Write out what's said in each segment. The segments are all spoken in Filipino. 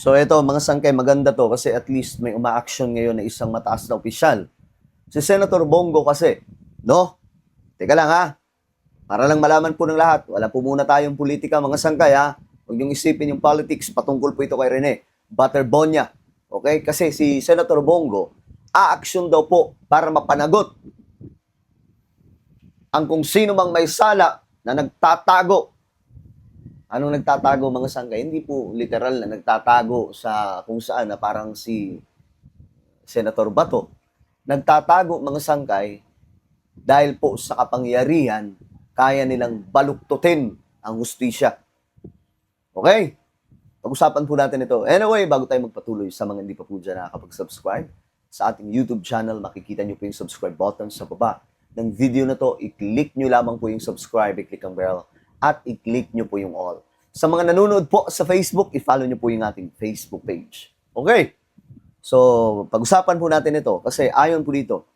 So ito, mga sangkay, maganda to kasi at least may uma-action ngayon na isang mataas na opisyal. Si Senator Bongo kasi, no? Teka lang ha, para lang malaman po ng lahat, wala po muna tayong politika mga sangkay ha. Huwag niyong isipin yung politics, patungkol po ito kay Rene Butterbonia. Okay? Kasi si Senator Bongo, a-action daw po para mapanagot ang kung sino mang may sala na nagtatago. Anong nagtatago mga sangkay? Hindi po literal na nagtatago sa kung saan na parang si Senator Bato. Nagtatago mga sangkay dahil po sa kapangyarihan, kaya nilang baluktutin ang hustisya. Okay? Pag-usapan po natin ito. Anyway, bago tayo magpatuloy sa mga hindi pa po dyan nakakapag-subscribe sa ating YouTube channel, makikita nyo po yung subscribe button sa baba ng video na to. I-click nyo lamang po yung subscribe, i-click ang bell, at i-click nyo po yung all. Sa mga nanonood po sa Facebook, i-follow nyo po yung ating Facebook page. Okay? So, pag-usapan po natin ito kasi ayon po dito,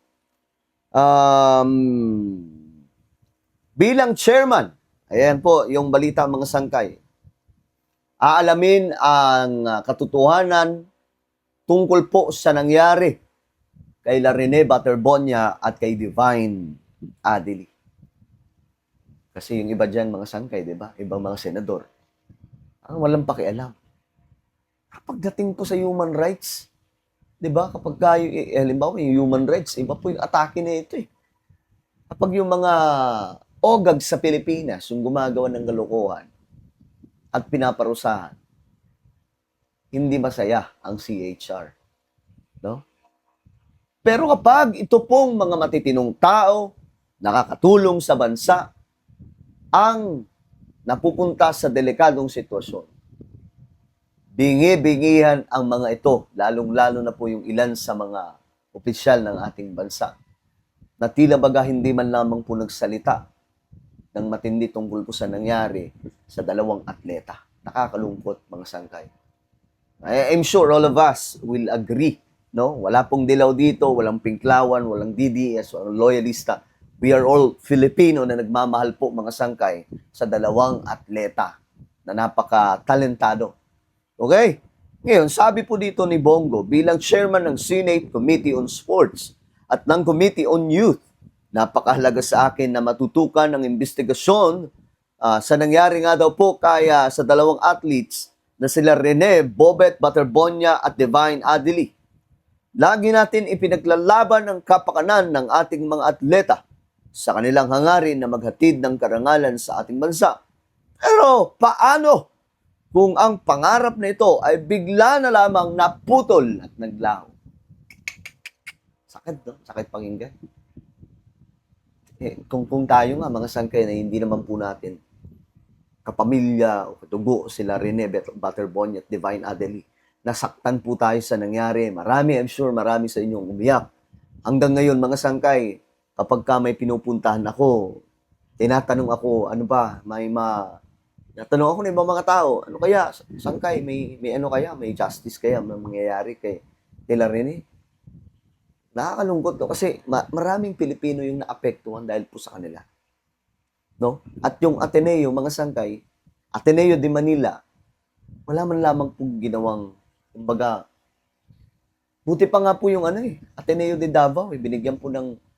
bilang chairman, ayan po yung balita mga sangkay, aalamin ang katotohanan tungkol po sa nangyari kay Rene Butterbonia at kay Divine Adely. Kasi yung iba dyan, mga sangkay, di ba? Ibang mga senador, walang pakialam. Kapag dating po sa human rights, di ba? Kapag kayo, halimbawa, yung human rights, iba po yung atake na ito eh. Kapag yung mga ogag sa Pilipinas, yung gumagawa ng kalokohan at pinaparusahan, hindi masaya ang CHR. No? Pero kapag ito pong mga matitinong tao, nakakatulong sa bansa, ang napupunta sa delikadong sitwasyon, bingi-bingihan ang mga ito, lalong-lalo na po yung ilan sa mga opisyal ng ating bansa, na tila baga hindi man lamang po nagsalita ng matindi tungkol po sa nangyari sa dalawang atleta. Nakakalungkot mga sangkay. I'm sure all of us will agree, no? Wala pong dilaw dito, walang pinklawan, walang DDS, walang loyalista. We are all Filipino na nagmamahal po mga sangkay sa dalawang atleta na napaka-talentado. Okay? Ngayon, sabi po dito ni Bongo, bilang chairman ng Senate Committee on Sports at ng Committee on Youth, napakahalaga sa akin na matutukan ang investigasyon sa nangyari nga daw po kaya sa dalawang athletes na sila Rene Bobet Butterbonia at Divine Adely. Lagi natin ipinaglalaban ang kapakanan ng ating mga atleta sa kanilang hangarin na maghatid ng karangalan sa ating bansa. Pero paano kung ang pangarap na ito ay bigla na lamang naputol at naglaho? Sakit, no? Sakit pakinggan. Kung tayo nga, mga sangkay na hindi naman po natin kapamilya o katugo sila Rene Butterbonia at Divine Adely, nasaktan po tayo sa nangyari. Marami, I'm sure, marami sa inyong umiyak. Hanggang ngayon, mga sangkay, kapag ka may pinupuntahan ako, tinatanong ako, ano ba, natanong ako ng ibang mga tao, ano kaya, sangkay, may ano kaya, may justice kaya, may mangyayari kay Rene? Nakakalungkot to kasi maraming Pilipino yung naapektuhan dahil po sa kanila. No? At yung Ateneo, mga sangkay, Ateneo de Manila, wala man lamang pong ginawang, kumbaga, buti pa nga po yung Ateneo de Davao, binigyan po ng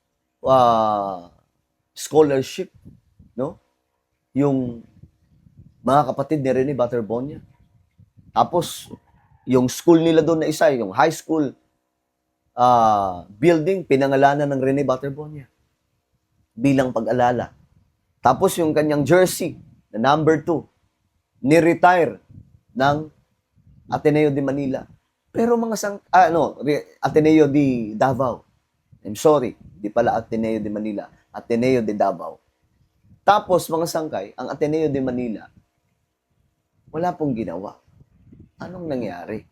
scholarship, no? Yung mga kapatid ni Rene Butterbonia. Tapos, yung school nila doon na isa, yung high school building, pinangalanan ng Rene Butterbonia bilang pag-alala. Tapos yung kanyang jersey, na number 2, ni-retire ng Ateneo de Manila. Pero mga Ateneo de Davao. I'm sorry, di pala Ateneo de Manila, Ateneo de Davao. Tapos mga sangkay, ang Ateneo de Manila, wala pong ginawa. Anong nangyari?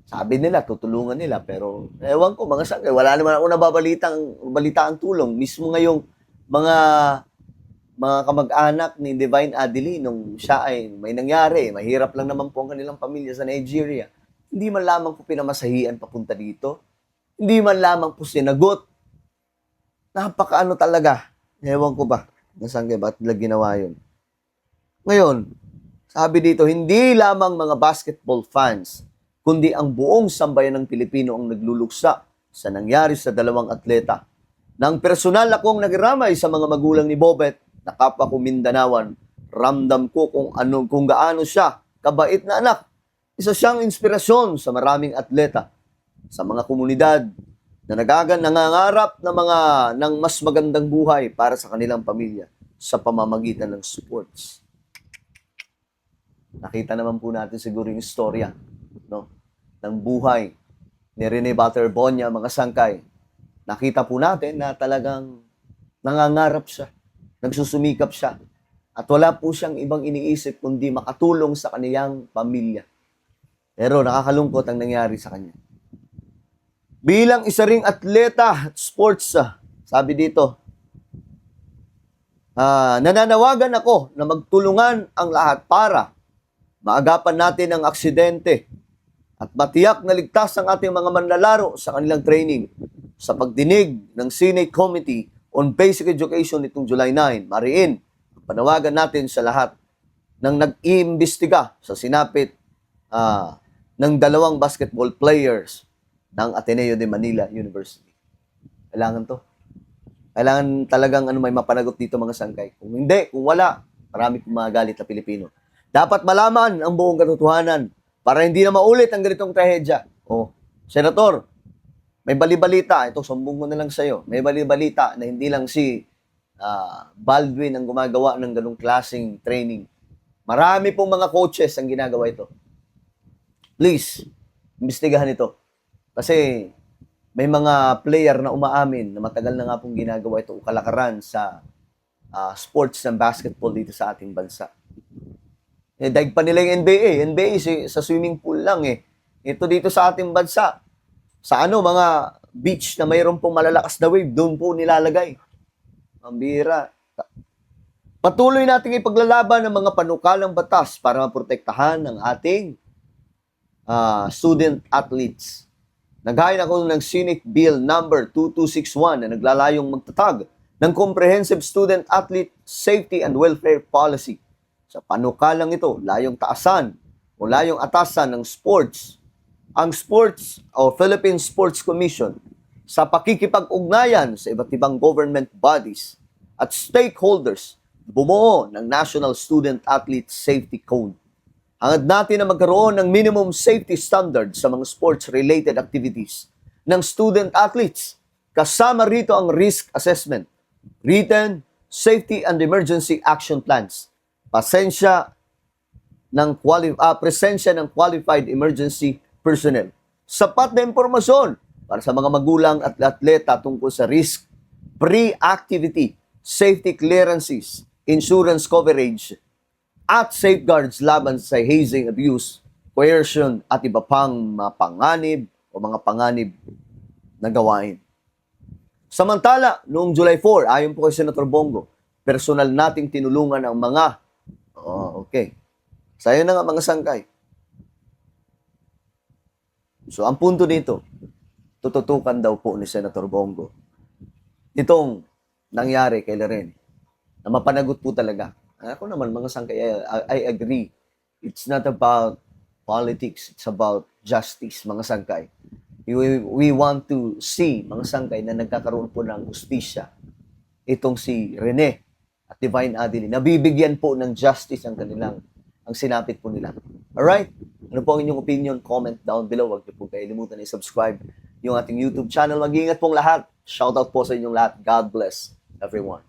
Sabi nila, tutulungan nila, pero ewan ko, mga sangkay, wala naman ako nababalitaan tulong. Mismo ngayong mga kamag-anak ni Divine Adely, nung siya ay may nangyari, mahirap lang naman po ang kanilang pamilya sa Nigeria, hindi man lamang po pinamasahian papunta dito. Hindi man lamang po sinagot. Napakaano talaga. Ewan ko ba, nasaan kayo, bakit nila ginawa yun? Ngayon, Sabi dito, hindi lamang mga basketball fans, kundi ang buong sambayan ng Pilipino ang nagluluksa sa nangyari sa dalawang atleta. Nang personal akong nagiramay sa mga magulang ni Bobet, na kapwa ko Mindanawan, ramdam ko kung gaano siya kabait na anak. Isa siyang inspirasyon sa maraming atleta sa mga komunidad na nangangarap ng mas magandang buhay para sa kanilang pamilya sa pamamagitan ng sports. Nakita naman po natin siguro yung istorya, no, ng buhay ni Rene Batterbonia, mga sangkay. Nakita po natin na talagang nangangarap siya, nagsusumikap siya, at wala po siyang ibang iniisip kundi makatulong sa kaniyang pamilya. Pero nakakalungkot ang nangyari sa kanya. Bilang isa ring atleta at sports, sabi dito, nananawagan ako na magtulungan ang lahat para maagapan natin ang aksidente at matiyak na ligtas ang ating mga manlalaro sa kanilang training. Sa pagdinig ng Senate Committee on Basic Education nitong July 9, mariin, panawagan natin sa lahat ng nag-iimbestiga sa sinapit ng dalawang basketball players ng Ateneo de Manila University. Kailangan to. Kailangan talagang may mapanagot dito, mga sangkay. Kung hindi, kung wala, marami pong magalit na Pilipino. Dapat malaman ang buong katotohanan para hindi na maulit ang ganitong trahedya. Senator, may balibalita. Ito, sumbong ko na lang sa'yo. May balibalita na hindi lang si Baldwin ang gumagawa ng ganong klaseng training. Marami pong mga coaches ang ginagawa ito. Please, imbestigahan ito. Kasi may mga player na umaamin na matagal na nga pong ginagawa ito kalakaran sa sports ng basketball dito sa ating bansa. Daig pa nila yung NBA. NBA sa swimming pool lang eh. Ito dito sa ating bansa, sa mga beach na mayroon pong malalakas na wave, doon po nilalagay. Ang bihira. Patuloy nating ipaglalaban ng mga panukalang batas para maprotektahan ang ating student athletes. Naghain ako ng Senate Bill number 2261 na naglalayong magtatag ng Comprehensive Student Athlete Safety and Welfare Policy. Sa panukalang ito, layong taasan o layong atasan ng sports, ang Sports o Philippine Sports Commission sa pakikipag-ugnayan sa iba't ibang government bodies at stakeholders bumuo ng National Student Athlete Safety Code. Hangad natin na magkaroon ng minimum safety standards sa mga sports-related activities ng student athletes. Kasama rito ang risk assessment, written safety and emergency action plans, presensya ng qualified emergency personnel. Sapat na impormasyon para sa mga magulang at atleta tungkol sa risk, pre-activity, safety clearances, insurance coverage, at safeguards laban sa hazing, abuse, coercion, at iba pang mga panganib na gawain. Samantala, noong July 4, ayon po kay Senator Bongo, personal nating tinulungan ang mga Sayo na nga, mga sangkay. So, ang punto dito, tututukan daw po ni Senator Bongo itong nangyari kay Leren na mapanagot po talaga. Ako naman, mga sangkay, I agree. It's not about politics. It's about justice, mga sangkay. We want to see, mga sangkay, na nagkakaroon po ng hustisya. Itong si Rene at Divine Adeline, nabibigyan po ng justice ang sinapit po nila. Alright? Ano po ang inyong opinion? Comment down below. Huwag niyo po kalimutan i-subscribe yung ating YouTube channel. Mag-iingat pong lahat. Shoutout po sa inyong lahat. God bless everyone.